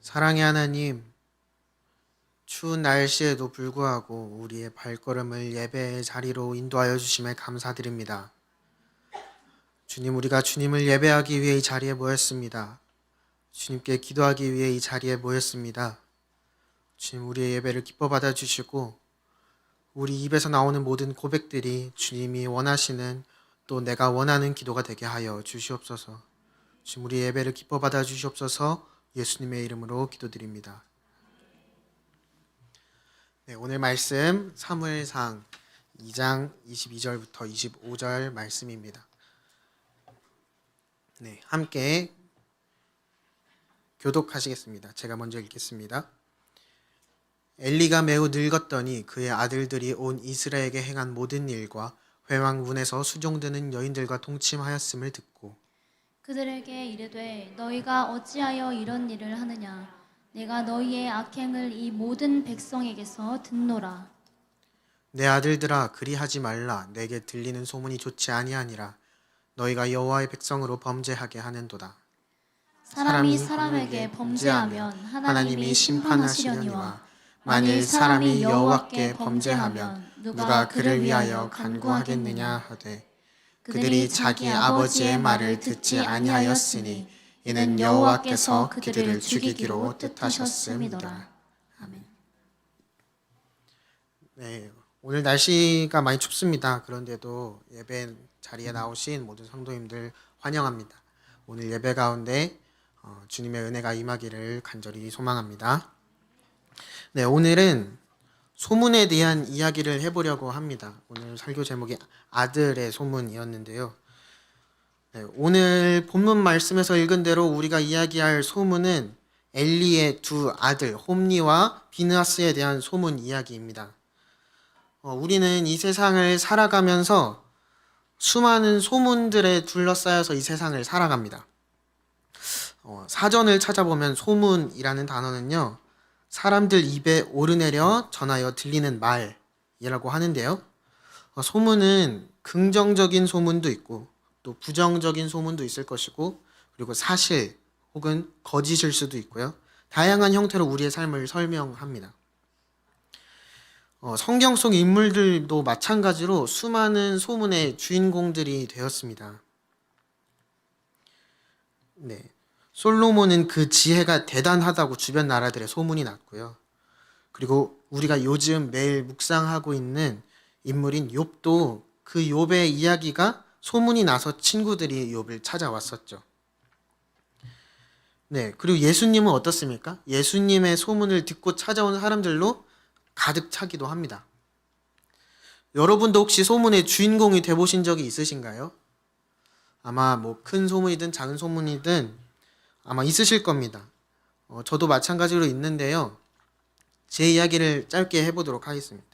사랑의 하나님, 추운 날씨에도 불구하고 우리의 발걸음을 예배의 자리로 인도하여 주심에 감사드립니다. 주님, 우리가 주님을 예배하기 위해 이 자리에 모였습니다. 주님께 기도하기 위해 이 자리에 모였습니다. 주님, 우리의 예배를 기뻐 받아주시고 우리 입에서 나오는 모든 고백들이 주님이 원하시는 또 내가 원하는 기도가 되게 하여 주시옵소서. 주님, 우리 예배를 기뻐 받아주시옵소서. 예수님의 이름으로 기도드립니다. 네, 오늘 말씀 사무엘상 2장 22절부터 25절 말씀입니다. 네, 함께 교독하시겠습니다. 제가 먼저 읽겠습니다. 엘리가 매우 늙었더니 그의 아들들이 온 이스라엘에게 행한 모든 일과 회왕문에서 수종드는 여인들과 동침하였음을 듣고 그들에게 이르되 너희가 어찌하여 이런 일을 하느냐 내가 너희의 악행을 이 모든 백성에게서 듣노라. 내 아들들아 그리하지 말라. 내게 들리는 소문이 좋지 아니하니라. 너희가 여호와의 백성으로 범죄하게 하는도다. 사람이 사람에게 범죄하면 하나님이 심판하시려니와 만일 사람이 여호와께 범죄하면 누가 그를 위하여 간구하겠느냐 하되 그들이 자기 아버지의 말을 듣지 아니하였으니 이는 여호와께서 그들을 죽이기로 뜻하셨음이라. 아멘. 네, 오늘 날씨가 많이 춥습니다. 그런데도 예배 자리에 나오신 모든 성도님들 환영합니다. 오늘 예배 가운데 주님의 은혜가 임하기를 간절히 소망합니다. 네, 오늘은 소문에 대한 이야기를 해보려고 합니다. 오늘 설교 제목이 아들의 소문이었는데요. 네, 오늘 본문 말씀에서 읽은 대로 우리가 이야기할 소문은 엘리의 두 아들 홈리와 비느하스에 대한 소문 이야기입니다. 우리는 이 세상을 살아가면서 수많은 소문들에 둘러싸여서 이 세상을 살아갑니다. 사전을 찾아보면 소문이라는 단어는요, 사람들 입에 오르내려 전하여 들리는 말이라고 하는데요. 소문은 긍정적인 소문도 있고 또 부정적인 소문도 있을 것이고 그리고 사실 혹은 거짓일 수도 있고요. 다양한 형태로 우리의 삶을 설명합니다. 성경 속 인물들도 마찬가지로 수많은 소문의 주인공들이 되었습니다. 네. 솔로몬은 그 지혜가 대단하다고 주변 나라들의 소문이 났고요. 그리고 우리가 요즘 매일 묵상하고 있는 인물인 욥도 그 욥의 이야기가 소문이 나서 친구들이 욥을 찾아왔었죠. 네, 그리고 예수님은 어떻습니까? 예수님의 소문을 듣고 찾아온 사람들로 가득 차기도 합니다. 여러분도 혹시 소문의 주인공이 되보신 적이 있으신가요? 아마 뭐 큰 소문이든 작은 소문이든 아마 있으실 겁니다. 저도 마찬가지로 있는데요. 제 이야기를 짧게 해보도록 하겠습니다.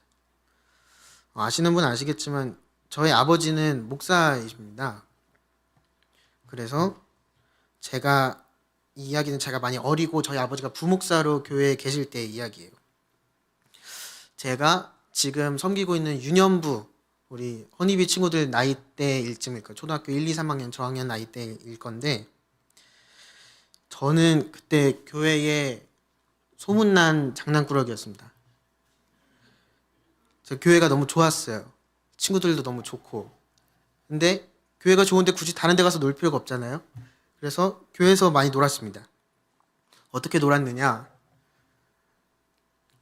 아시는 분은 아시겠지만 저희 아버지는 목사이십니다. 그래서 이 이야기는 제가 많이 어리고 저희 아버지가 부목사로 교회에 계실 때의 이야기예요. 제가 지금 섬기고 있는 유년부 우리 허니비 친구들 나이대일 쯤일 거예요. 초등학교 1, 2, 3학년 저학년 나이대일 건데 저는 그때 교회에 소문난 장난꾸러기였습니다. 저 교회가 너무 좋았어요. 친구들도 너무 좋고. 근데 교회가 좋은데 굳이 다른 데 가서 놀 필요가 없잖아요. 그래서 교회에서 많이 놀았습니다. 어떻게 놀았느냐?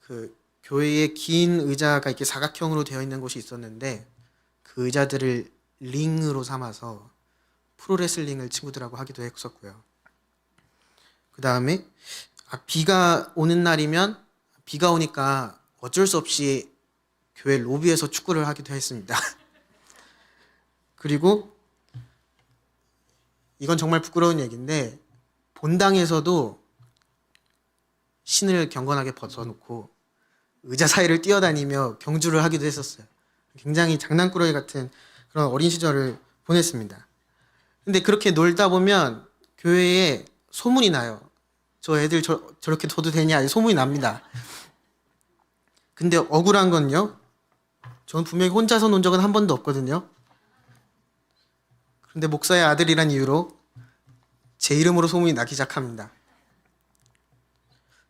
그 교회에 긴 의자가 이렇게 사각형으로 되어 있는 곳이 있었는데 그 의자들을 링으로 삼아서 프로레슬링을 친구들하고 하기도 했었고요. 그 다음에 비가 오는 날이면 비가 오니까 어쩔 수 없이 교회 로비에서 축구를 하기도 했습니다. 그리고 이건 정말 부끄러운 얘기인데 본당에서도 신을 경건하게 벗어놓고 의자 사이를 뛰어다니며 경주를 하기도 했었어요. 굉장히 장난꾸러기 같은 그런 어린 시절을 보냈습니다. 근데 그렇게 놀다 보면 교회에 소문이 나요. 저 애들 저렇게 둬도 되냐? 소문이 납니다. 근데 억울한 건요. 저는 분명히 혼자서 논 적은 한 번도 없거든요. 그런데 목사의 아들이란 이유로 제 이름으로 소문이 나기 시작합니다.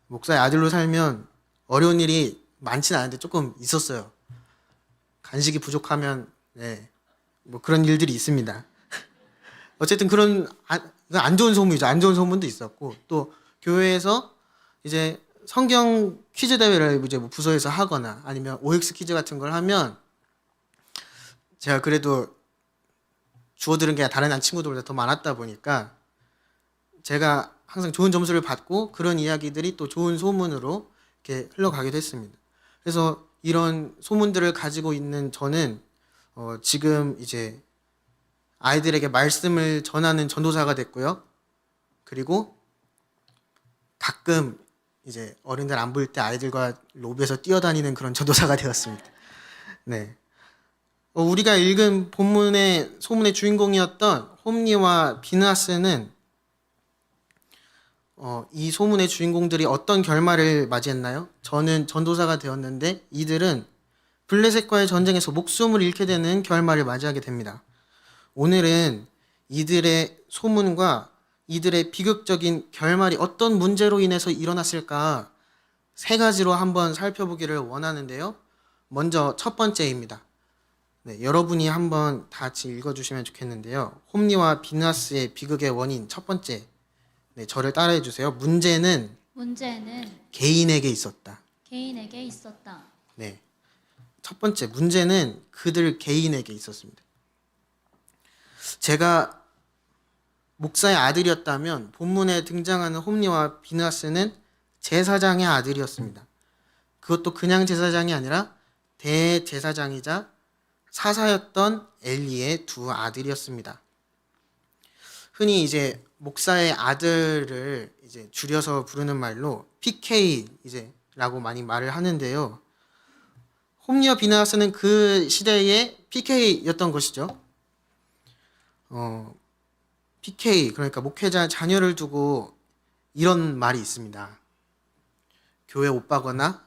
목사의 아들로 살면 어려운 일이 많지는 않은데 조금 있었어요. 간식이 부족하면 네, 뭐 그런 일들이 있습니다. 어쨌든 그런 안 좋은 소문이죠. 안 좋은 소문도 있었고 또 교회에서 이제 성경 퀴즈 대회를 이제 뭐 부서에서 하거나 아니면 OX 퀴즈 같은 걸 하면 제가 그래도 주워 들은 게 다른 친구들보다 더 많았다 보니까 제가 항상 좋은 점수를 받고 그런 이야기들이 또 좋은 소문으로 이렇게 흘러가기도 했습니다. 그래서 이런 소문들을 가지고 있는 저는 지금 이제 아이들에게 말씀을 전하는 전도사가 됐고요. 그리고 가끔 이제 어른들 안 보일 때 아이들과 로비에서 뛰어다니는 그런 전도사가 되었습니다. 네. 우리가 읽은 본문의 소문의 주인공이었던 홈리와 비느하스는 이 소문의 주인공들이 어떤 결말을 맞이했나요? 저는 전도사가 되었는데 이들은 블레셋과의 전쟁에서 목숨을 잃게 되는 결말을 맞이하게 됩니다. 오늘은 이들의 소문과 이들의 비극적인 결말이 어떤 문제로 인해서 일어났을까 세 가지로 한번 살펴보기를 원하는데요. 먼저 첫 번째입니다. 네, 여러분이 한번 다 같이 읽어주시면 좋겠는데요. 홈리와 비느하스의 비극의 원인 첫 번째. 네, 저를 따라해 주세요. 문제는 개인에게 있었다. 개인에게 있었다. 네, 첫 번째 문제는 그들 개인에게 있었습니다. 제가 목사의 아들이었다면 본문에 등장하는 홈리와 비느하스는 제사장의 아들이었습니다. 그것도 그냥 제사장이 아니라 대제사장이자 사사였던 엘리의 두 아들이었습니다. 흔히 이제 목사의 아들을 이제 줄여서 부르는 말로 PK 이제라고 많이 말을 하는데요. 홈리와 비느하스는 그 시대의 PK였던 것이죠. PK 그러니까 목회자 자녀를 두고 이런 말이 있습니다. 교회 오빠거나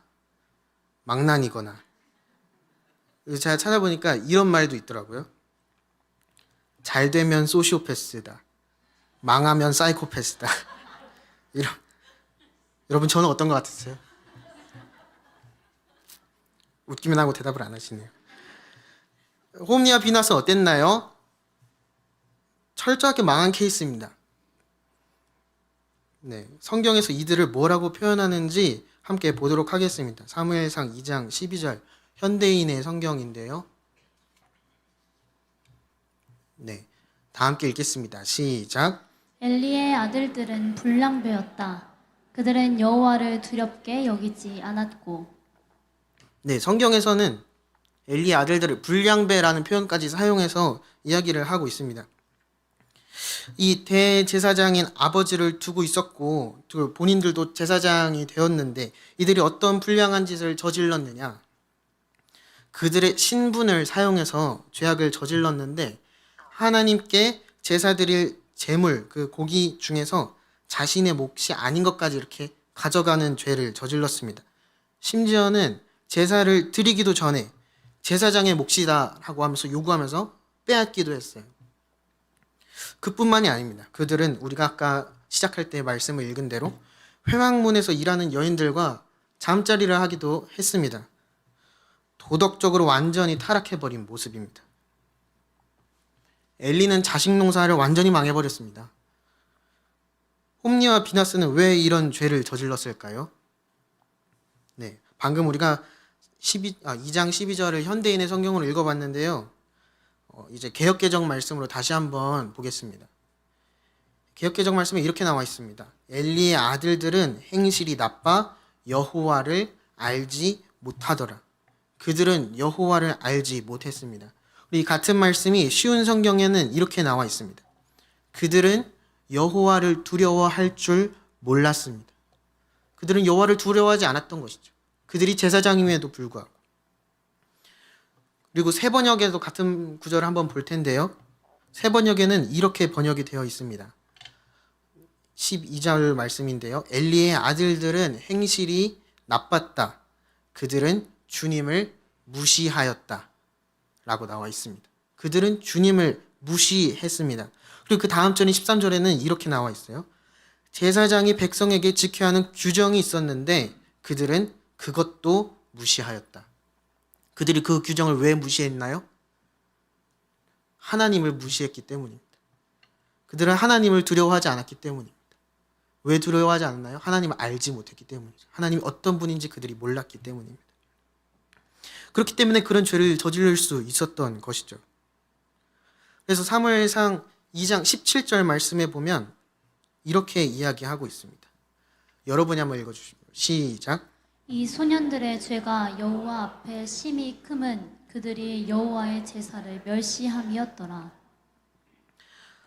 망난이거나. 제가 찾아보니까 이런 말도 있더라고요. 잘 되면 소시오패스다. 망하면 사이코패스다. 여러분 저는 어떤 것 같으세요? 웃기만 하고 대답을 안 하시네요. 홈리와 비느하스는 어땠나요? 철저하게 망한 케이스입니다. 네, 성경에서 이들을 뭐라고 표현하는지 함께 보도록 하겠습니다. 사무엘상 2장 12절 현대인의 성경인데요. 네, 다 함께 읽겠습니다. 시작. 엘리의 아들들은 불량배였다. 그들은 여호와를 두렵게 여기지 않았고. 네, 성경에서는 엘리의 아들들을 불량배라는 표현까지 사용해서 이야기를 하고 있습니다. 이 대제사장인 아버지를 두고 있었고 본인들도 제사장이 되었는데 이들이 어떤 불량한 짓을 저질렀느냐. 그들의 신분을 사용해서 죄악을 저질렀는데 하나님께 제사 드릴 제물, 그 고기 중에서 자신의 몫이 아닌 것까지 이렇게 가져가는 죄를 저질렀습니다. 심지어는 제사를 드리기도 전에 제사장의 몫이다라고 하면서 요구하면서 빼앗기도 했어요. 그뿐만이 아닙니다. 그들은 우리가 아까 시작할 때 말씀을 읽은 대로 회막문에서 일하는 여인들과 잠자리를 하기도 했습니다. 도덕적으로 완전히 타락해버린 모습입니다. 엘리는 자식 농사를 완전히 망해버렸습니다. 홈리와 비느하스는 왜 이런 죄를 저질렀을까요? 네, 방금 우리가 2장 12절을 현대인의 성경으로 읽어봤는데요. 이제 개역개정 말씀으로 다시 한번 보겠습니다. 개역개정 말씀에 이렇게 나와 있습니다. 엘리의 아들들은 행실이 나빠 여호와를 알지 못하더라. 그들은 여호와를 알지 못했습니다. 이 같은 말씀이 쉬운 성경에는 이렇게 나와 있습니다. 그들은 여호와를 두려워할 줄 몰랐습니다. 그들은 여호와를 두려워하지 않았던 것이죠. 그들이 제사장임에도 불구하고. 그리고 새 번역에도 같은 구절을 한번 볼 텐데요. 새 번역에는 이렇게 번역이 되어 있습니다. 12절 말씀인데요. 엘리의 아들들은 행실이 나빴다. 그들은 주님을 무시하였다. 라고 나와 있습니다. 그들은 주님을 무시했습니다. 그리고 그 다음 절인 13절에는 이렇게 나와 있어요. 제사장이 백성에게 지켜야 하는 규정이 있었는데 그들은 그것도 무시하였다. 그들이 그 규정을 왜 무시했나요? 하나님을 무시했기 때문입니다. 그들은 하나님을 두려워하지 않았기 때문입니다. 왜 두려워하지 않았나요? 하나님을 알지 못했기 때문이죠. 하나님이 어떤 분인지 그들이 몰랐기 때문입니다. 그렇기 때문에 그런 죄를 저지를 수 있었던 것이죠. 그래서 사무엘상 2장 17절 말씀에 보면 이렇게 이야기하고 있습니다. 여러분이 한번 읽어주시죠. 시작. 이 소년들의 죄가 여호와 앞에 심히 크면 그들이 여호와의 제사를 멸시함이었더라.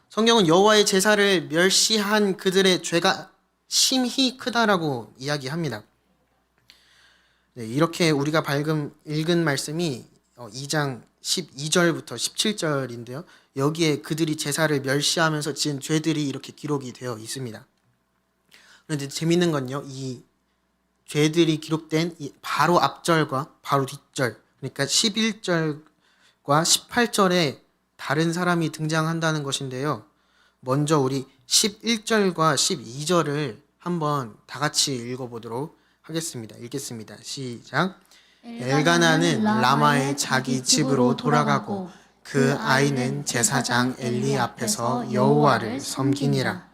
성경은 여호와의 제사를 멸시한 그들의 죄가 심히 크다라고 이야기합니다. 네, 이렇게 우리가 방금 읽은 말씀이 2장 12절부터 17절인데요. 여기에 그들이 제사를 멸시하면서 지은 죄들이 이렇게 기록이 되어 있습니다. 그런데 재밌는 건요. 이 죄들이 기록된 바로 앞절과 바로 뒷절, 그러니까 11절과 18절에 다른 사람이 등장한다는 것인데요. 먼저 우리 11절과 12절을 한번 다 같이 읽어보도록 하겠습니다. 읽겠습니다. 시작. 엘가나는 라마의 자기 집으로 돌아가고 그 아이는 제사장 엘리 앞에서 여호와를 섬기니라.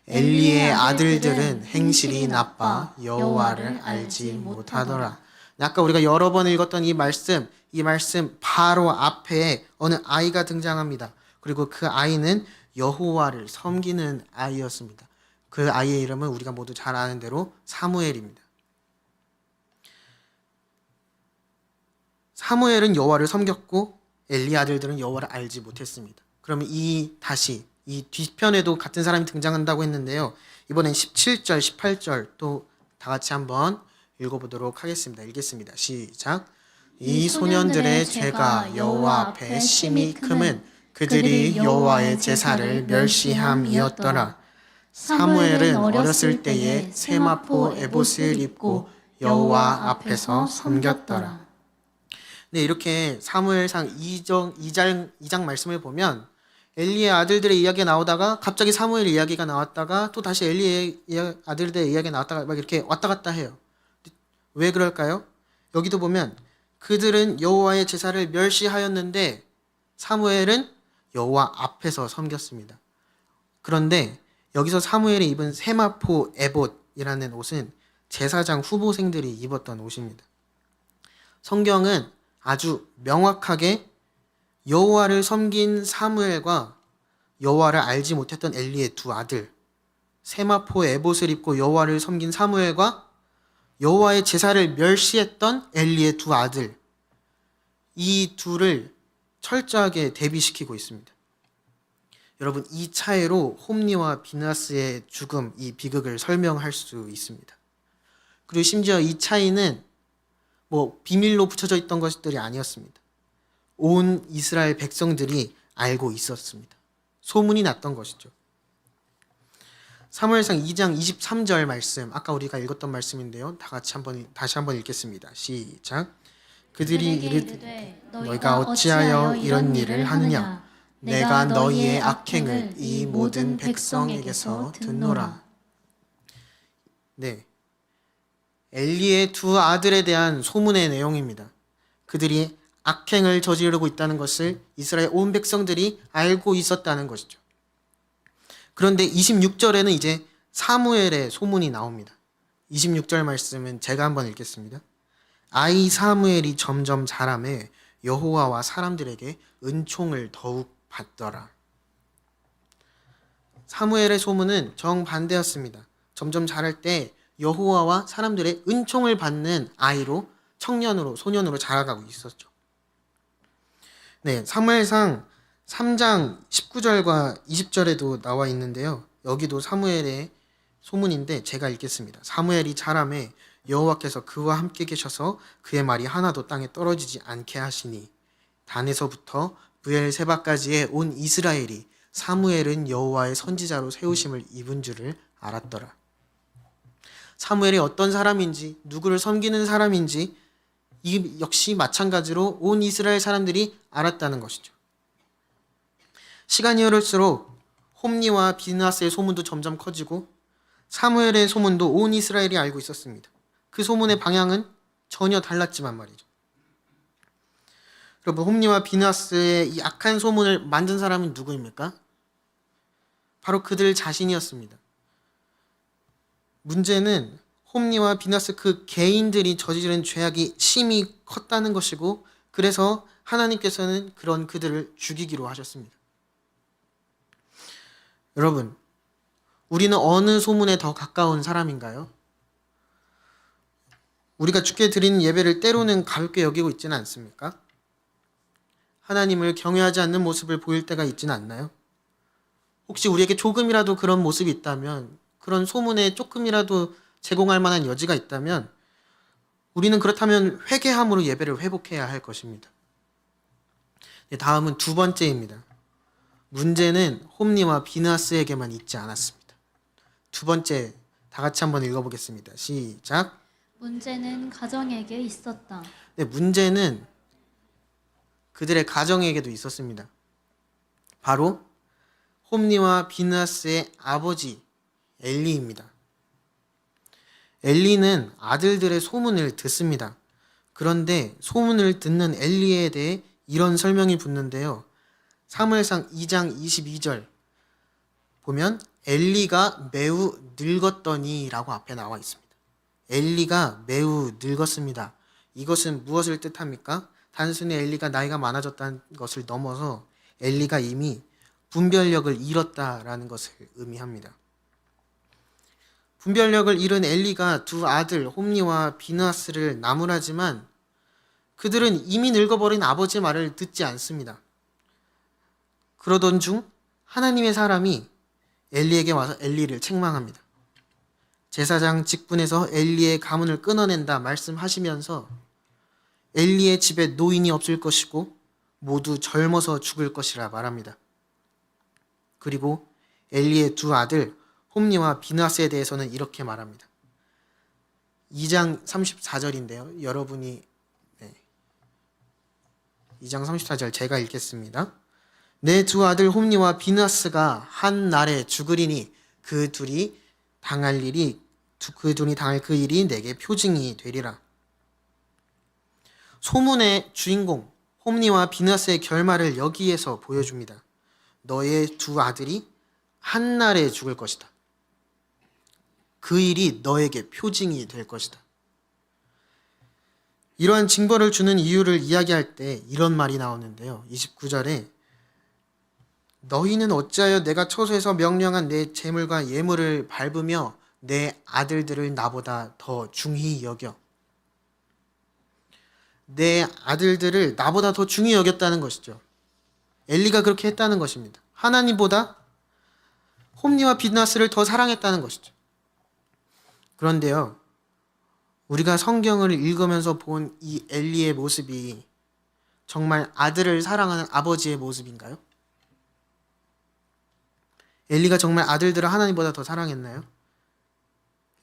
엘리의 아들들은 행실이 나빠 여호와를 알지 못하더라. 아까 우리가 여러 번 읽었던 이 말씀 바로 앞에 어느 아이가 등장합니다. 그리고 그 아이는 여호와를 섬기는 아이였습니다. 그 아이의 이름은 우리가 모두 잘 아는 대로 사무엘입니다. 사무엘은 여호와를 섬겼고 엘리 아들들은 여호와를 알지 못했습니다. 그러면 이 뒤편에도 같은 사람이 등장한다고 했는데요. 이번엔 17절, 18절 또 다 같이 한번 읽어보도록 하겠습니다. 읽겠습니다. 시작. 이 소년들의 죄가 여호와 앞에 심히 크면 그들이 여호와의 제사를 멸시함이었더라. 사무엘은 어렸을 때에 세마포 에봇을 입고 여호와 앞에서 섬겼더라. 네, 이렇게 사무엘상 2장 말씀을 보면 엘리의 아들들의 이야기가 나오다가 갑자기 사무엘 이야기가 나왔다가 또 다시 엘리의 아들들의 이야기가 나왔다가 막 이렇게 왔다 갔다 해요. 왜 그럴까요? 여기도 보면 그들은 여호와의 제사를 멸시하였는데 사무엘은 여호와 앞에서 섬겼습니다. 그런데 여기서 사무엘이 입은 세마포 에봇이라는 옷은 제사장 후보생들이 입었던 옷입니다. 성경은 아주 명확하게 여호와를 섬긴 사무엘과 여호와를 알지 못했던 엘리의 두 아들, 세마포 에봇을 입고 여호와를 섬긴 사무엘과 여호와의 제사를 멸시했던 엘리의 두 아들, 이 둘을 철저하게 대비시키고 있습니다. 여러분, 이 차이로 홈리와 비나스의 죽음, 이 비극을 설명할 수 있습니다. 그리고 심지어 이 차이는 비밀로 붙여져 있던 것들이 아니었습니다. 온 이스라엘 백성들이 알고 있었습니다. 소문이 났던 것이죠. 사무엘상 2장 23절 말씀, 아까 우리가 읽었던 말씀인데요. 다시 한번 읽겠습니다. 시작. 그들이 이르되 너희가 어찌하여 이런 일을 하느냐? 내가 너희의 악행을 이 모든 백성에게서 듣노라. 네, 엘리의 두 아들에 대한 소문의 내용입니다. 그들이 악행을 저지르고 있다는 것을 이스라엘 온 백성들이 알고 있었다는 것이죠. 그런데 26절에는 이제 사무엘의 소문이 나옵니다. 26절 말씀은 제가 한번 읽겠습니다. 아이 사무엘이 점점 자라매 여호와와 사람들에게 은총을 더욱 받더라. 사무엘의 소문은 정반대였습니다. 점점 자랄 때 여호와와 사람들의 은총을 받는 아이로, 청년으로, 소년으로 자라가고 있었죠. 네, 사무엘상 3장 19절과 20절에도 나와 있는데요. 여기도 사무엘의 소문인데 제가 읽겠습니다. 사무엘이 자라매 여호와께서 그와 함께 계셔서 그의 말이 하나도 땅에 떨어지지 않게 하시니 단에서부터 브엘세바까지의 온 이스라엘이 사무엘은 여호와의 선지자로 세우심을 입은 줄을 알았더라. 사무엘이 어떤 사람인지, 누구를 섬기는 사람인지 이 역시 마찬가지로 온 이스라엘 사람들이 알았다는 것이죠. 시간이 흐를수록 홈리와 비느하스의 소문도 점점 커지고 사무엘의 소문도 온 이스라엘이 알고 있었습니다. 그 소문의 방향은 전혀 달랐지만 말이죠. 여러분, 홈리와 비나스의 이 악한 소문을 만든 사람은 누구입니까? 바로 그들 자신이었습니다. 문제는 홈리와 비나스 그 개인들이 저지른 죄악이 심히 컸다는 것이고, 그래서 하나님께서는 그런 그들을 죽이기로 하셨습니다. 여러분, 우리는 어느 소문에 더 가까운 사람인가요? 우리가 주께 드리는 예배를 때로는 가볍게 여기고 있지는 않습니까? 하나님을 경외하지 않는 모습을 보일 때가 있지는 않나요? 혹시 우리에게 조금이라도 그런 모습이 있다면, 그런 소문에 조금이라도 제공할 만한 여지가 있다면, 우리는 그렇다면 회개함으로 예배를 회복해야 할 것입니다. 다음은 두 번째입니다. 문제는 홈리와 비나스에게만 있지 않았습니다. 두 번째, 다 같이 한번 읽어보겠습니다. 시작. 문제는 가정에게 있었다. 네, 문제는 그들의 가정에게도 있었습니다. 바로 홈리와 비나스의 아버지 엘리입니다. 엘리는 아들들의 소문을 듣습니다. 그런데 소문을 듣는 엘리에 대해 이런 설명이 붙는데요. 사무엘상 2장 22절 보면 엘리가 매우 늙었더니 라고 앞에 나와 있습니다. 엘리가 매우 늙었습니다. 이것은 무엇을 뜻합니까? 단순히 엘리가 나이가 많아졌다는 것을 넘어서 엘리가 이미 분별력을 잃었다라는 것을 의미합니다. 분별력을 잃은 엘리가 두 아들 홈리와 비나스를 나무라지만 그들은 이미 늙어버린 아버지의 말을 듣지 않습니다. 그러던 중 하나님의 사람이 엘리에게 와서 엘리를 책망합니다. 제사장 직분에서 엘리의 가문을 끊어낸다 말씀하시면서 엘리의 집에 노인이 없을 것이고 모두 젊어서 죽을 것이라 말합니다. 그리고 엘리의 두 아들 홈리와 비나스에 대해서는 이렇게 말합니다. 2장 34절인데요. 여러분이 2장 34절 제가 읽겠습니다. 내 두 아들 홈리와 비나스가 한 날에 죽으리니 그 둘이 당할 그 일이 내게 표징이 되리라. 소문의 주인공 홈리와 비나스의 결말을 여기에서 보여줍니다. 너의 두 아들이 한 날에 죽을 것이다. 그 일이 너에게 표징이 될 것이다. 이러한 징벌을 주는 이유를 이야기할 때 이런 말이 나오는데요. 29절에 너희는 어찌하여 내가 처소에서 명령한 내 재물과 예물을 밟으며 내 아들들을 나보다 더 중히 여겨. 내 아들들을 나보다 더 중히 여겼다는 것이죠. 엘리가 그렇게 했다는 것입니다. 하나님보다 홈리와 비나스를 더 사랑했다는 것이죠. 그런데요, 우리가 성경을 읽으면서 본 이 엘리의 모습이 정말 아들을 사랑하는 아버지의 모습인가요? 엘리가 정말 아들들을 하나님보다 더 사랑했나요?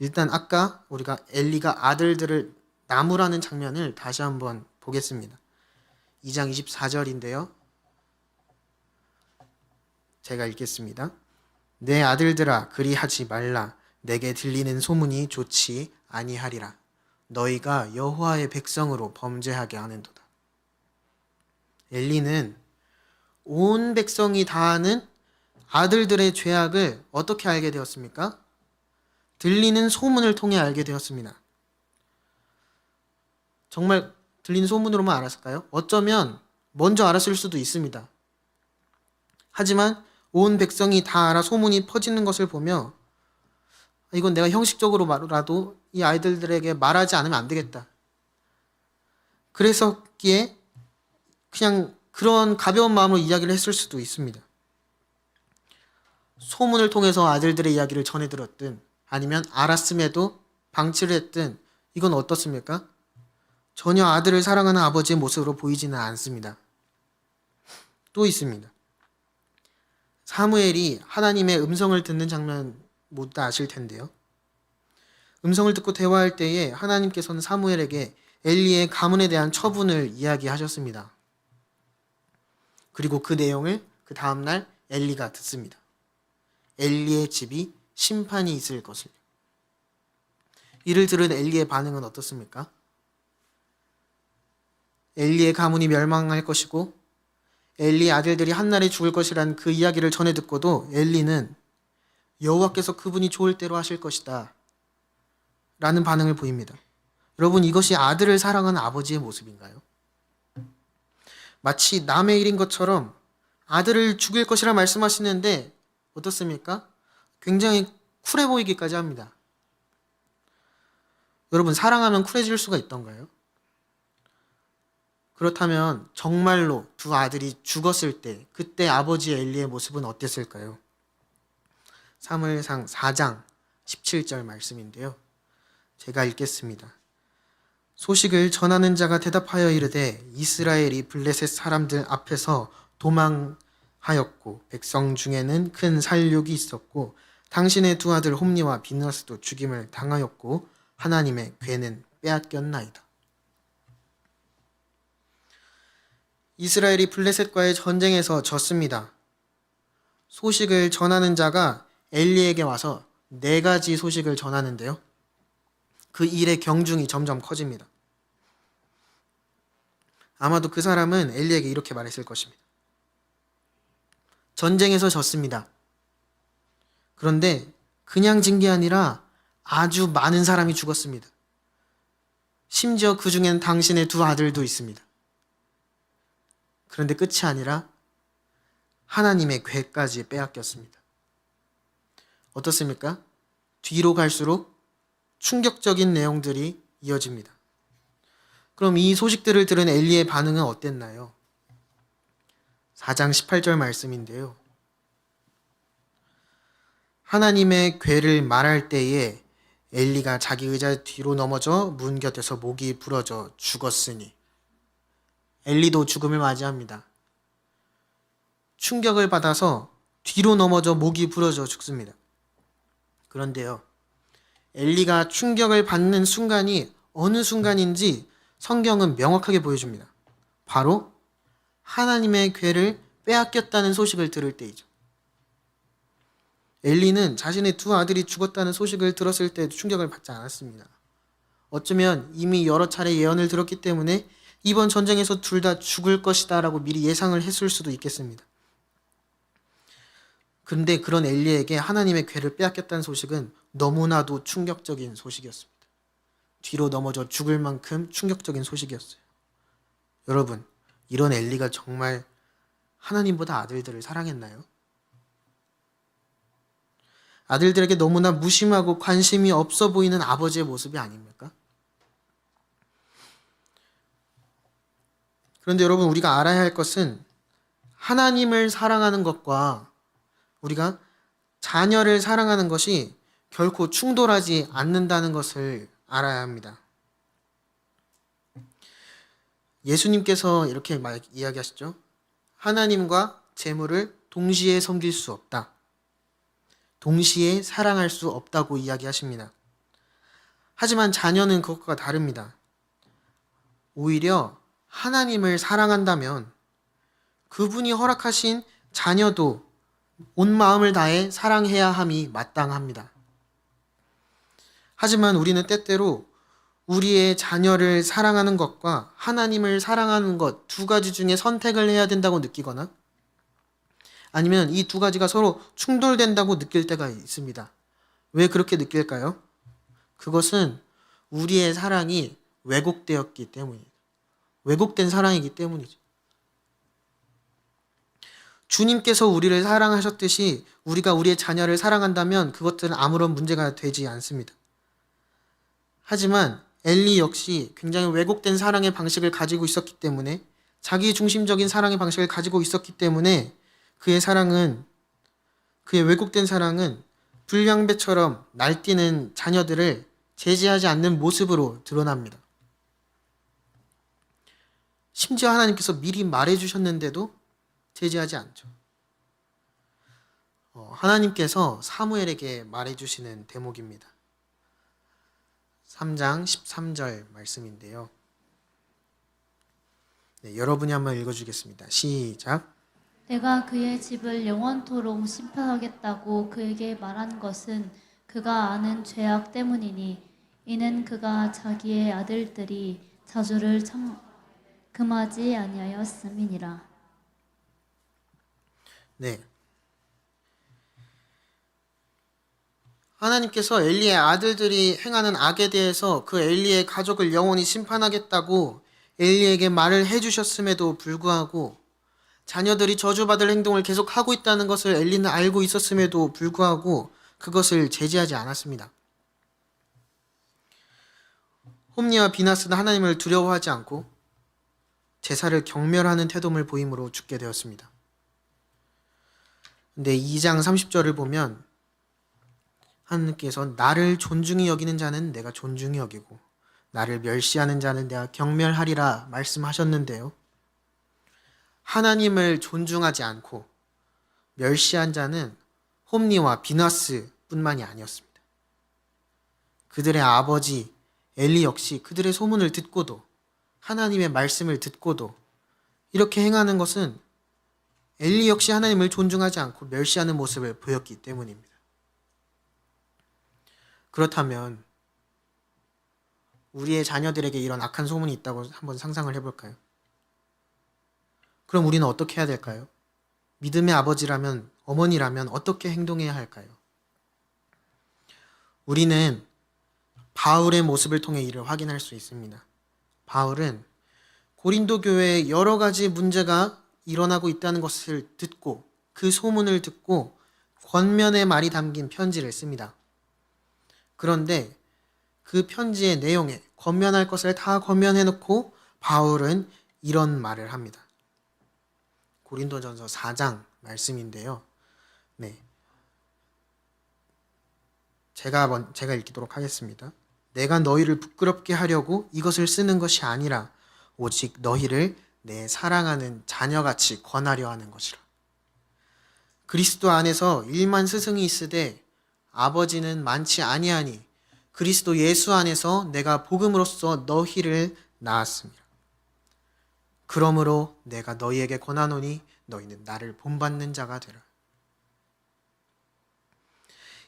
일단 아까 우리가 엘리가 아들들을 나무라는 장면을 다시 한번 보겠습니다. 2장 24절인데요. 제가 읽겠습니다. 내 아들들아 그리하지 말라. 내게 들리는 소문이 좋지 아니하리라. 너희가 여호와의 백성으로 범죄하게 하는도다. 엘리는 온 백성이 다 아는 아들들의 죄악을 어떻게 알게 되었습니까? 들리는 소문을 통해 알게 되었습니다. 정말 들리는 소문으로만 알았을까요? 어쩌면 먼저 알았을 수도 있습니다. 하지만 온 백성이 다 알아 소문이 퍼지는 것을 보며 이건 내가 형식적으로라도 이 아이들에게 말하지 않으면 안 되겠다. 그래서기에 그냥 그런 가벼운 마음으로 이야기를 했을 수도 있습니다. 소문을 통해서 아들들의 이야기를 전해 들었든 아니면 알았음에도 방치를 했든 이건 어떻습니까? 전혀 아들을 사랑하는 아버지의 모습으로 보이지는 않습니다. 또 있습니다. 사무엘이 하나님의 음성을 듣는 장면 모두 다 아실 텐데요. 음성을 듣고 대화할 때에 하나님께서는 사무엘에게 엘리의 가문에 대한 처분을 이야기하셨습니다. 그리고 그 내용을 그 다음날 엘리가 듣습니다. 엘리의 집이 심판이 있을 것을. 이를 들은 엘리의 반응은 어떻습니까? 엘리의 가문이 멸망할 것이고 엘리의 아들들이 한날에 죽을 것이란 그 이야기를 전해 듣고도 엘리는 여호와께서 그분이 좋을 대로 하실 것이다 라는 반응을 보입니다. 여러분, 이것이 아들을 사랑하는 아버지의 모습인가요? 마치 남의 일인 것처럼 아들을 죽일 것이라 말씀하시는데 어떻습니까? 굉장히 쿨해 보이기까지 합니다. 여러분, 사랑하면 쿨해질 수가 있던가요? 그렇다면 정말로 두 아들이 죽었을 때 그때 아버지 엘리의 모습은 어땠을까요? 사무엘상 4장 17절 말씀인데요. 제가 읽겠습니다. 소식을 전하는 자가 대답하여 이르되 이스라엘이 블레셋 사람들 앞에서 도망하였고 백성 중에는 큰 살육이 있었고 당신의 두 아들 홈리와 비느하스도 죽임을 당하였고 하나님의 괴는 빼앗겼나이다. 이스라엘이 블레셋과의 전쟁에서 졌습니다. 소식을 전하는 자가 엘리에게 와서 4가지 소식을 전하는데요. 그 일의 경중이 점점 커집니다. 아마도 그 사람은 엘리에게 이렇게 말했을 것입니다. 전쟁에서 졌습니다. 그런데 그냥 진 게 아니라 아주 많은 사람이 죽었습니다. 심지어 그 중엔 당신의 두 아들도 있습니다. 그런데 끝이 아니라 하나님의 괴까지 빼앗겼습니다. 어떻습니까? 뒤로 갈수록 충격적인 내용들이 이어집니다. 그럼 이 소식들을 들은 엘리의 반응은 어땠나요? 4장 18절 말씀인데요. 하나님의 괴를 말할 때에 엘리가 자기 의자 뒤로 넘어져 문 곁에서 목이 부러져 죽었으니. 엘리도 죽음을 맞이합니다. 충격을 받아서 뒤로 넘어져 목이 부러져 죽습니다. 그런데요, 엘리가 충격을 받는 순간이 어느 순간인지 성경은 명확하게 보여줍니다. 바로 하나님의 괴를 빼앗겼다는 소식을 들을 때이죠. 엘리는 자신의 두 아들이 죽었다는 소식을 들었을 때도 충격을 받지 않았습니다. 어쩌면 이미 여러 차례 예언을 들었기 때문에 이번 전쟁에서 둘 다 죽을 것이다 라고 미리 예상을 했을 수도 있겠습니다. 그런데 그런 엘리에게 하나님의 괴를 빼앗겼다는 소식은 너무나도 충격적인 소식이었습니다. 뒤로 넘어져 죽을 만큼 충격적인 소식이었어요. 여러분, 이런 엘리가 정말 하나님보다 아들들을 사랑했나요? 아들들에게 너무나 무심하고 관심이 없어 보이는 아버지의 모습이 아닙니까? 그런데 여러분, 우리가 알아야 할 것은 하나님을 사랑하는 것과 우리가 자녀를 사랑하는 것이 결코 충돌하지 않는다는 것을 알아야 합니다. 예수님께서 이렇게 이야기하시죠. 하나님과 재물을 동시에 섬길 수 없다. 동시에 사랑할 수 없다고 이야기하십니다. 하지만 자녀는 그것과 다릅니다. 오히려 하나님을 사랑한다면 그분이 허락하신 자녀도 온 마음을 다해 사랑해야 함이 마땅합니다. 하지만 우리는 때때로 우리의 자녀를 사랑하는 것과 하나님을 사랑하는 것 2가지 중에 선택을 해야 된다고 느끼거나 아니면 이 2가지가 서로 충돌된다고 느낄 때가 있습니다. 왜 그렇게 느낄까요? 그것은 우리의 사랑이 왜곡되었기 때문입니다. 왜곡된 사랑이기 때문이죠. 주님께서 우리를 사랑하셨듯이 우리가 우리의 자녀를 사랑한다면 그것들은 아무런 문제가 되지 않습니다. 하지만 엘리 역시 굉장히 왜곡된 사랑의 방식을 가지고 있었기 때문에 자기 중심적인 사랑의 방식을 가지고 있었기 때문에 그의 왜곡된 사랑은 불량배처럼 날뛰는 자녀들을 제지하지 않는 모습으로 드러납니다. 심지어 하나님께서 미리 말해주셨는데도 제지하지 않죠. 하나님께서 사무엘에게 말해주시는 대목입니다. 3장 13절 말씀인데요. 네, 여러분이 한번 읽어주겠습니다. 시작. 내가 그의 집을 영원토록 심판하겠다고 그에게 말한 것은 그가 아는 죄악 때문이니 이는 그가 자기의 아들들이 자주를 금하지 아니하였음이니라. 네. 하나님께서 엘리의 아들들이 행하는 악에 대해서 그 엘리의 가족을 영원히 심판하겠다고 엘리에게 말을 해주셨음에도 불구하고 자녀들이 저주받을 행동을 계속 하고 있다는 것을 엘리는 알고 있었음에도 불구하고 그것을 제지하지 않았습니다. 홈니와 비나스는 하나님을 두려워하지 않고 제사를 경멸하는 태도를 보임으로 죽게 되었습니다. 근데 2장 30절을 보면 하나님께서 나를 존중히 여기는 자는 내가 존중히 여기고 나를 멸시하는 자는 내가 경멸하리라 말씀하셨는데요. 하나님을 존중하지 않고 멸시한 자는 홈니와 비나스 뿐만이 아니었습니다. 그들의 아버지 엘리 역시 그들의 소문을 듣고도 하나님의 말씀을 듣고도 이렇게 행하는 것은 엘리 역시 하나님을 존중하지 않고 멸시하는 모습을 보였기 때문입니다. 그렇다면 우리의 자녀들에게 이런 악한 소문이 있다고 한번 상상을 해볼까요? 그럼 우리는 어떻게 해야 될까요? 믿음의 아버지라면, 어머니라면 어떻게 행동해야 할까요? 우리는 바울의 모습을 통해 이를 확인할 수 있습니다. 바울은 고린도 교회에 여러 가지 문제가 일어나고 있다는 것을 듣고 그 소문을 듣고 권면의 말이 담긴 편지를 씁니다. 그런데 그 편지의 내용에 권면할 것을 다 권면해놓고 바울은 이런 말을 합니다. 고린도전서 4장 말씀인데요. 네, 제가 읽도록 하겠습니다. 내가 너희를 부끄럽게 하려고 이것을 쓰는 것이 아니라 오직 너희를 내 사랑하는 자녀같이 권하려 하는 것이라. 그리스도 안에서 일만 스승이 있으되 아버지는 많지 아니하니 그리스도 예수 안에서 내가 복음으로써 너희를 낳았습니다. 그러므로 내가 너희에게 권하노니 너희는 나를 본받는 자가 되라.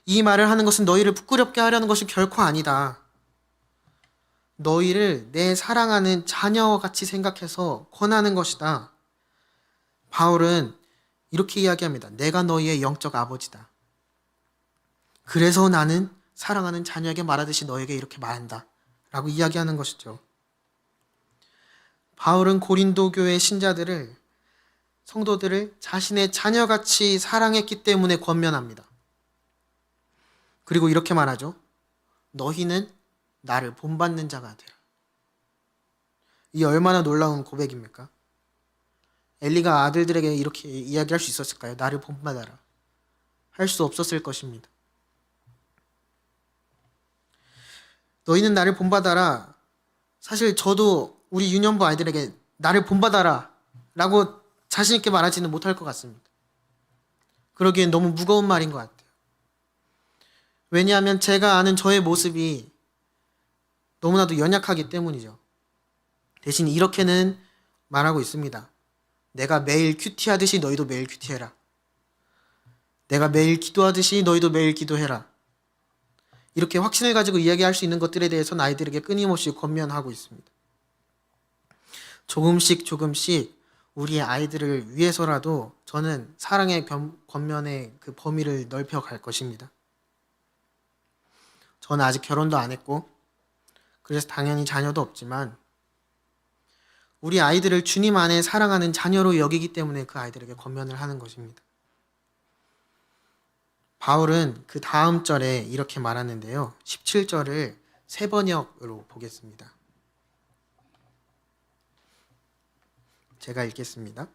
이 말을 하는 것은 너희를 부끄럽게 하려는 것이 결코 아니다. 너희를 내 사랑하는 자녀와 같이 생각해서 권하는 것이다. 바울은 이렇게 이야기합니다. 내가 너희의 영적 아버지다. 그래서 나는 사랑하는 자녀에게 말하듯이 너에게 이렇게 말한다. 라고 이야기하는 것이죠. 바울은 고린도 교회 신자들을, 성도들을 자신의 자녀같이 사랑했기 때문에 권면합니다. 그리고 이렇게 말하죠. 너희는 나를 본받는 자가 되라. 이 얼마나 놀라운 고백입니까? 엘리가 아들들에게 이렇게 이야기할 수 있었을까요? 나를 본받아라. 할 수 없었을 것입니다. 너희는 나를 본받아라. 사실 저도 우리 유년부 아이들에게 나를 본받아라 라고 자신 있게 말하지는 못할 것 같습니다. 그러기엔 너무 무거운 말인 것 같아요. 왜냐하면 제가 아는 저의 모습이 너무나도 연약하기 때문이죠. 대신 이렇게는 말하고 있습니다. 내가 매일 큐티하듯이 너희도 매일 큐티해라. 내가 매일 기도하듯이 너희도 매일 기도해라. 이렇게 확신을 가지고 이야기할 수 있는 것들에 대해서는 아이들에게 끊임없이 권면하고 있습니다. 조금씩 우리의 아이들을 위해서라도 저는 사랑의 권면의 그 범위를 넓혀갈 것입니다. 저는 아직 결혼도 안 했고 그래서 당연히 자녀도 없지만 우리 아이들을 주님 안에 사랑하는 자녀로 여기기 때문에 그 아이들에게 권면을 하는 것입니다. 바울은 그 다음 절에 이렇게 말하는데요. 17절을 세 번역으로 보겠습니다. 제가 읽겠습니다.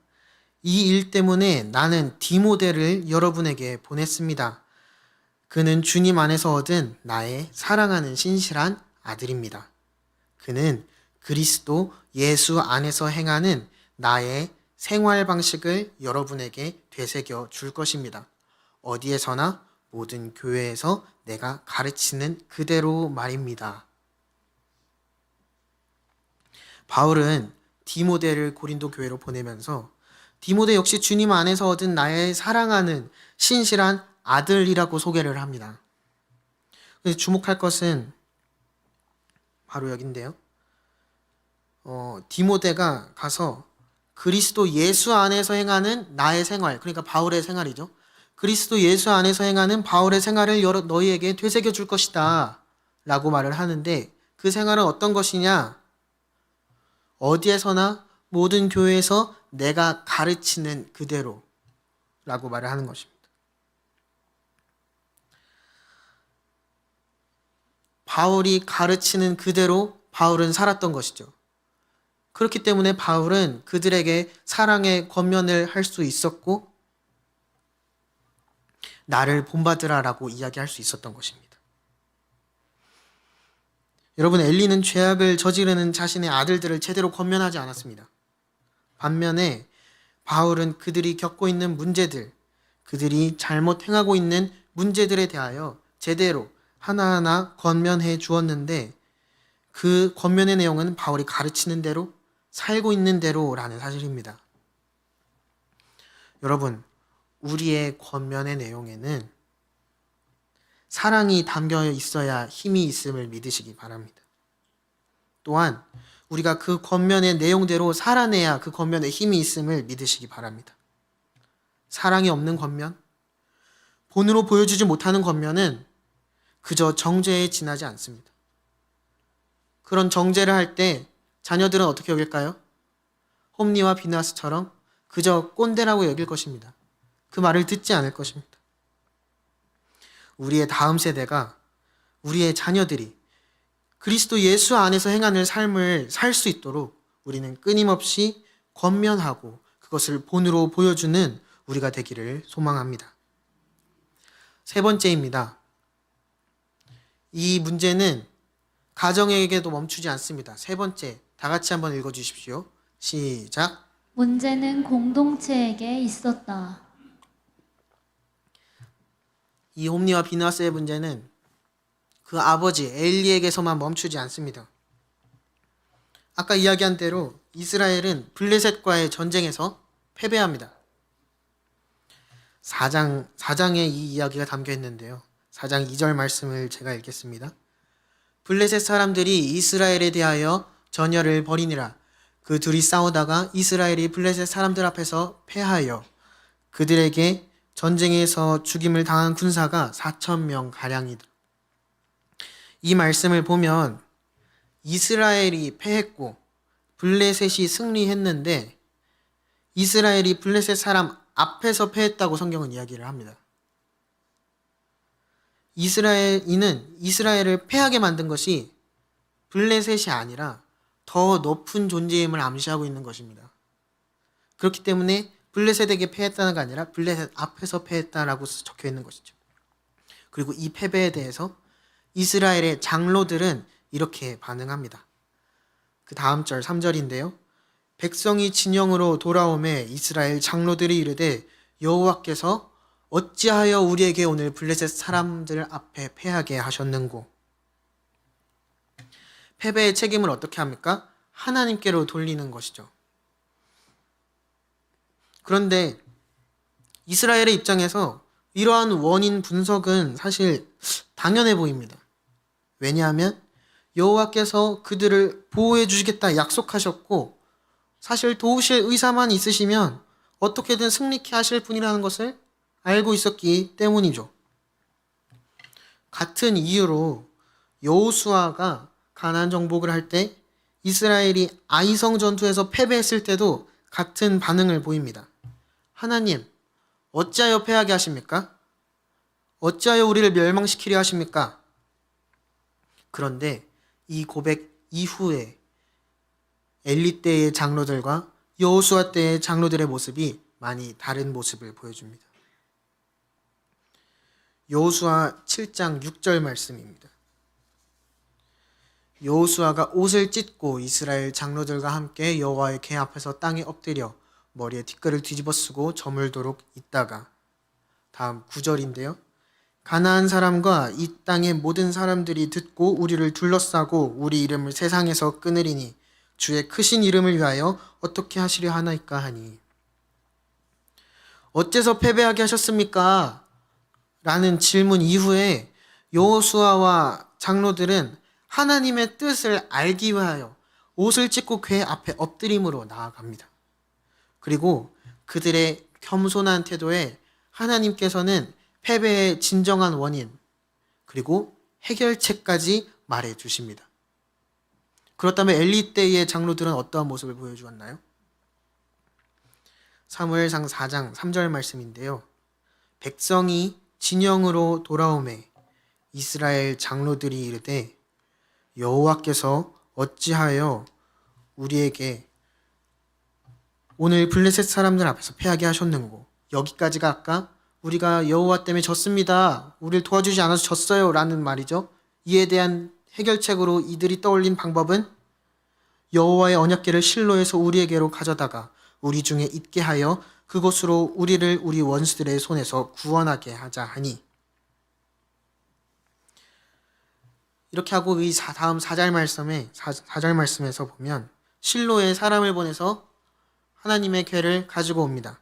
이 일 때문에 나는 디모데를 여러분에게 보냈습니다. 그는 주님 안에서 얻은 나의 사랑하는 신실한 아들입니다. 그는 그리스도 예수 안에서 행하는 나의 생활 방식을 여러분에게 되새겨 줄 것입니다. 어디에서나 모든 교회에서 내가 가르치는 그대로 말입니다. 바울은 디모데를 고린도 교회로 보내면서 디모데 역시 주님 안에서 얻은 나의 사랑하는 신실한 아들이라고 소개를 합니다. 그래서 주목할 것은 바로 여긴데요. 디모데가 가서 그리스도 예수 안에서 행하는 나의 생활, 그러니까 바울의 생활이죠. 그리스도 예수 안에서 행하는 바울의 생활을 너희에게 되새겨 줄 것이다 라고 말을 하는데, 그 생활은 어떤 것이냐? 어디에서나 모든 교회에서 내가 가르치는 그대로 라고 말을 하는 것입니다. 바울이 가르치는 그대로 바울은 살았던 것이죠. 그렇기 때문에 바울은 그들에게 사랑의 권면을 할 수 있었고 나를 본받으라라고 이야기할 수 있었던 것입니다. 여러분, 엘리는 죄악을 저지르는 자신의 아들들을 제대로 권면하지 않았습니다. 반면에 바울은 그들이 겪고 있는 문제들, 그들이 잘못 행하고 있는 문제들에 대하여 제대로 하나하나 권면해 주었는데, 그 권면의 내용은 바울이 가르치는 대로, 살고 있는 대로라는 사실입니다. 여러분, 우리의 권면의 내용에는 사랑이 담겨 있어야 힘이 있음을 믿으시기 바랍니다. 또한 우리가 그 권면의 내용대로 살아내야 그 권면에 힘이 있음을 믿으시기 바랍니다. 사랑이 없는 권면, 본으로 보여주지 못하는 권면은 그저 정죄에 지나지 않습니다. 그런 정죄를 할 때 자녀들은 어떻게 여길까요? 홈리와 비나스처럼 그저 꼰대라고 여길 것입니다. 그 말을 듣지 않을 것입니다. 우리의 다음 세대가, 우리의 자녀들이 그리스도 예수 안에서 행하는 삶을 살 수 있도록 우리는 끊임없이 권면하고 그것을 본으로 보여주는 우리가 되기를 소망합니다. 세 번째입니다. 이 문제는 가정에게도 멈추지 않습니다. 세 번째, 다 같이 한번 읽어주십시오. 시작. 문제는 공동체에게 있었다. 이 홈리와 비나스의 문제는 그 아버지 엘리에게서만 멈추지 않습니다. 아까 이야기한 대로 이스라엘은 블레셋과의 전쟁에서 패배합니다. 4장에 이 이야기가 담겨 있는데요. 4장 2절 말씀을 제가 읽겠습니다. 블레셋 사람들이 이스라엘에 대하여 전열을 벌이니라. 그 둘이 싸우다가 이스라엘이 블레셋 사람들 앞에서 패하여 그들에게 전쟁에서 죽임을 당한 군사가 4,000명 가량이다. 이 말씀을 보면 이스라엘이 패했고 블레셋이 승리했는데 이스라엘이 블레셋 사람 앞에서 패했다고 성경은 이야기를 합니다. 이스라엘을 패하게 만든 것이 블레셋이 아니라 더 높은 존재임을 암시하고 있는 것입니다. 그렇기 때문에 블레셋에게 패했다는 게 아니라 블레셋 앞에서 패했다라고 적혀 있는 것이죠. 그리고 이 패배에 대해서 이스라엘의 장로들은 이렇게 반응합니다. 그 다음 절 3절인데요. 백성이 진영으로 돌아오매 이스라엘 장로들이 이르되 여호와께서 어찌하여 우리에게 오늘 블레셋 사람들 앞에 패하게 하셨는고. 패배의 책임을 어떻게 합니까? 하나님께로 돌리는 것이죠. 그런데 이스라엘의 입장에서 이러한 원인 분석은 사실 당연해 보입니다. 왜냐하면 여호와께서 그들을 보호해 주시겠다 약속하셨고 사실 도우실 의사만 있으시면 어떻게든 승리케 하실 분이라는 것을 알고 있었기 때문이죠. 같은 이유로 여호수아가 가나안 정복을 할 때 이스라엘이 아이성 전투에서 패배했을 때도 같은 반응을 보입니다. 하나님, 어찌하여 패하게 하십니까? 어찌하여 우리를 멸망시키려 하십니까? 그런데 이 고백 이후에 엘리 때의 장로들과 여호수아 때의 장로들의 모습이 많이 다른 모습을 보여줍니다. 여호수아 7장 6절 말씀입니다. 여호수아가 옷을 찢고 이스라엘 장로들과 함께 여호와의 궤 앞에서 땅에 엎드려 머리에 티끌을 뒤집어 쓰고 저물도록 있다가, 다음 9절인데요. 가나안 사람과 이 땅의 모든 사람들이 듣고 우리를 둘러싸고 우리 이름을 세상에서 끊으리니 주의 크신 이름을 위하여 어떻게 하시려 하나이까 하니. 어째서 패배하게 하셨습니까? 라는 질문 이후에 여호수아와 장로들은 하나님의 뜻을 알기 위하여 옷을 찢고 궤 앞에 엎드림으로 나아갑니다. 그리고 그들의 겸손한 태도에 하나님께서는 패배의 진정한 원인 그리고 해결책까지 말해 주십니다. 그렇다면 엘리 때의 장로들은 어떠한 모습을 보여주었나요? 사무엘상 4장 3절 말씀인데요. 백성이 진영으로 돌아오매 이스라엘 장로들이 이르되 여호와께서 어찌하여 우리에게 오늘 블레셋 사람들 앞에서 패하게 하셨는고, 여기까지가 아까 우리가 여호와 때문에 졌습니다, 우리를 도와주지 않아서 졌어요 라는 말이죠. 이에 대한 해결책으로 이들이 떠올린 방법은 여호와의 언약궤를 실로에서 우리에게로 가져다가 우리 중에 있게 하여 그곳으로 우리를 우리 원수들의 손에서 구원하게 하자 하니, 이렇게 하고 이 다음 4절 말씀에서 보면 실로에 사람을 보내서 하나님의 궤를 가지고 옵니다.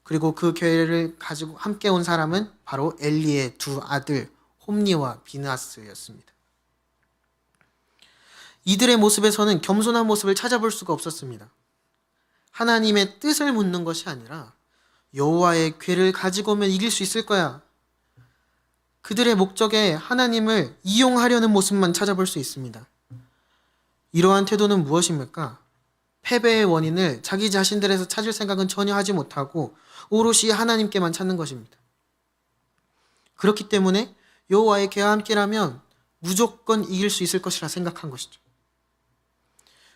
그리고 그 궤를 가지고 함께 온 사람은 바로 엘리의 두 아들 홈니와 비느하스였습니다. 이들의 모습에서는 겸손한 모습을 찾아볼 수가 없었습니다. 하나님의 뜻을 묻는 것이 아니라 여호와의 궤를 가지고 오면 이길 수 있을 거야. 그들의 목적에 하나님을 이용하려는 모습만 찾아볼 수 있습니다. 이러한 태도는 무엇입니까? 패배의 원인을 자기 자신들에서 찾을 생각은 전혀 하지 못하고 오롯이 하나님께만 찾는 것입니다. 그렇기 때문에 여호와의 궤와 함께라면 무조건 이길 수 있을 것이라 생각한 것이죠.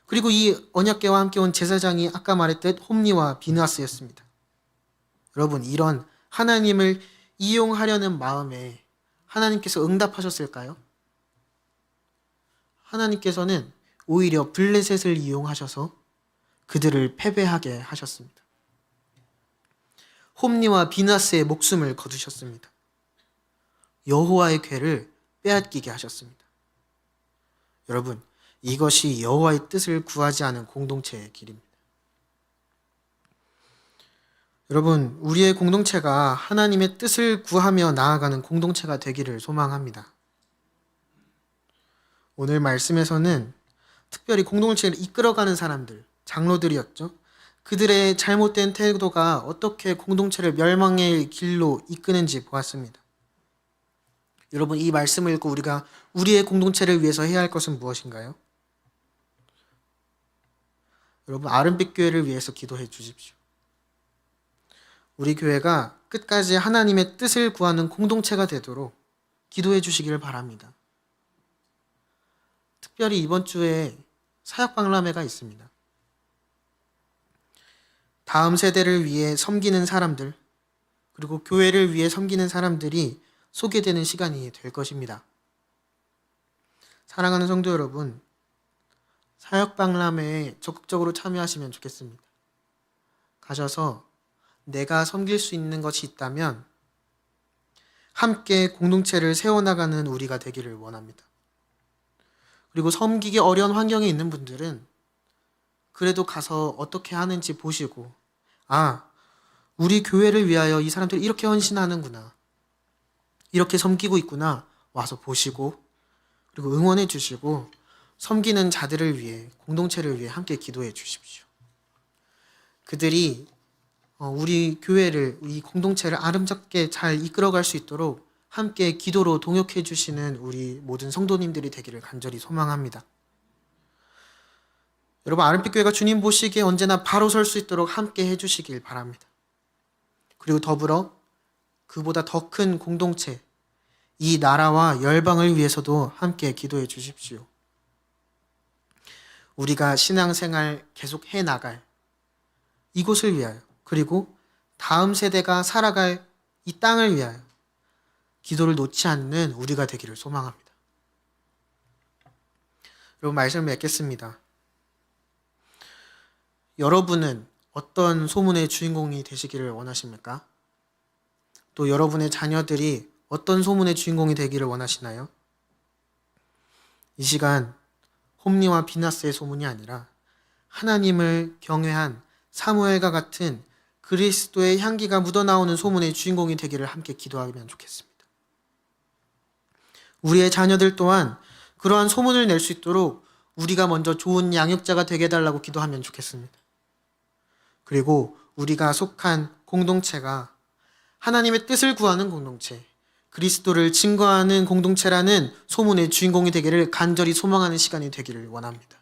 그리고 이 언약궤와 함께 온 제사장이 아까 말했듯 홈니와 비느하스였습니다. 여러분, 이런 하나님을 이용하려는 마음에 하나님께서 응답하셨을까요? 하나님께서는 오히려 블레셋을 이용하셔서 그들을 패배하게 하셨습니다. 홈니와 비느하스의 목숨을 거두셨습니다. 여호와의 궤를 빼앗기게 하셨습니다. 여러분, 이것이 여호와의 뜻을 구하지 않은 공동체의 길입니다. 여러분, 우리의 공동체가 하나님의 뜻을 구하며 나아가는 공동체가 되기를 소망합니다. 오늘 말씀에서는 특별히 공동체를 이끌어가는 사람들, 장로들이었죠. 그들의 잘못된 태도가 어떻게 공동체를 멸망의 길로 이끄는지 보았습니다. 여러분, 이 말씀을 읽고 우리가 우리의 공동체를 위해서 해야 할 것은 무엇인가요? 여러분, 아름빛 교회를 위해서 기도해 주십시오. 우리 교회가 끝까지 하나님의 뜻을 구하는 공동체가 되도록 기도해 주시기를 바랍니다. 특별히 이번 주에 사역박람회가 있습니다. 다음 세대를 위해 섬기는 사람들, 그리고 교회를 위해 섬기는 사람들이 소개되는 시간이 될 것입니다. 사랑하는 성도 여러분, 사역박람회에 적극적으로 참여하시면 좋겠습니다. 가셔서 내가 섬길 수 있는 것이 있다면 함께 공동체를 세워나가는 우리가 되기를 원합니다. 그리고 섬기기 어려운 환경에 있는 분들은 그래도 가서 어떻게 하는지 보시고, 우리 교회를 위하여 이 사람들이 이렇게 헌신하는구나, 이렇게 섬기고 있구나 와서 보시고, 그리고 응원해 주시고 섬기는 자들을 위해, 공동체를 위해 함께 기도해 주십시오. 그들이 우리 교회를, 이 공동체를 아름답게 잘 이끌어갈 수 있도록 함께 기도로 동역해 주시는 우리 모든 성도님들이 되기를 간절히 소망합니다. 여러분, 아름빛 교회가 주님 보시기에 언제나 바로 설 수 있도록 함께 해주시길 바랍니다. 그리고 더불어 그보다 더 큰 공동체, 이 나라와 열방을 위해서도 함께 기도해 주십시오. 우리가 신앙생활 계속 해나갈 이곳을 위하여, 그리고 다음 세대가 살아갈 이 땅을 위하여 기도를 놓지 않는 우리가 되기를 소망합니다. 여러분, 말씀을 맺겠습니다. 여러분은 어떤 소문의 주인공이 되시기를 원하십니까? 또 여러분의 자녀들이 어떤 소문의 주인공이 되기를 원하시나요? 이 시간 홈리와 비나스의 소문이 아니라 하나님을 경외한 사무엘과 같은 그리스도의 향기가 묻어나오는 소문의 주인공이 되기를 함께 기도하면 좋겠습니다. 우리의 자녀들 또한 그러한 소문을 낼 수 있도록 우리가 먼저 좋은 양육자가 되게 해달라고 기도하면 좋겠습니다. 그리고 우리가 속한 공동체가 하나님의 뜻을 구하는 공동체, 그리스도를 증거하는 공동체라는 소문의 주인공이 되기를 간절히 소망하는 시간이 되기를 원합니다.